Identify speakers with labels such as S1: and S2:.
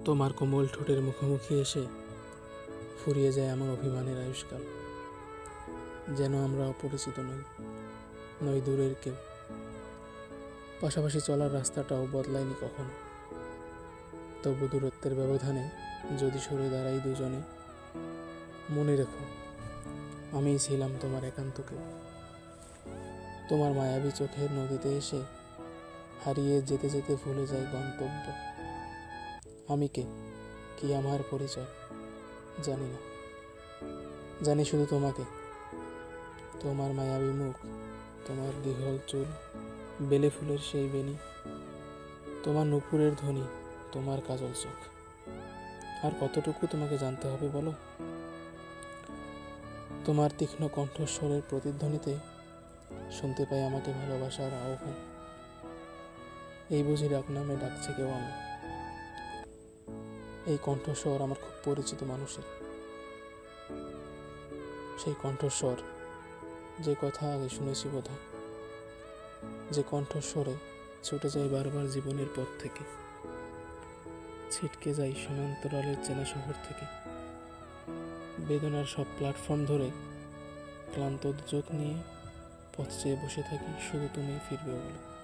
S1: তোমার কোমল ঠোঁটের মুখোমুখি এসে ফুরিয়ে যায় আমার অভিমানের আয়ুষ্কাল। যেন আমরা অপরিচিত নই দূরের কেউ। পাশাপাশি চলার রাস্তাটাও বদলায়নি কখনো। তবু দূরত্বের ব্যবধানে যদি সরে দাঁড়াই দুজনে, মনে রেখো আমিই ছিলাম তোমার একান্ত কেউ। তোমার মায়াবী চোখের নদীতে এসে হারিয়ে যেতে যেতে ভুলে যাই গন্তব্য। আমি কে, কি আমার পরিচয় জানি না, জানি শুধু তোমাকে, তোমার মায়াবী মুখ, তোমার দীঘল চুল, বেলে ফুলের সেই বেনি, তোমার নুপুরের ধ্বনি, তোমার কাজল চোখ। আর কতটুকু তোমাকে জানতে হবে বলো? তোমার তীক্ষ্ণ কণ্ঠস্বরের প্রতিধ্বনিতে শুনতে পাই আমাকে ভালোবাসার আহ্বান। এই বুঝি ডাক নামে ডাকছে কেউ আমি। এই কণ্ঠস্বর আমার খুব পরিচিত মানুষের, সেই কণ্ঠস্বর যে কথা আগে শুনেছি বোধহয়, যে কণ্ঠস্বরে ছুটে যাই বারবার জীবনের পথ থেকে, ছিটকে যাই সমান্তরালের চেনা শহর থেকে। বেদনার সব প্ল্যাটফর্ম ধরে ক্লান্ত চোখ নিয়ে পথ চেয়ে বসে থাকি, শুধু তুমি ফিরবে বলে।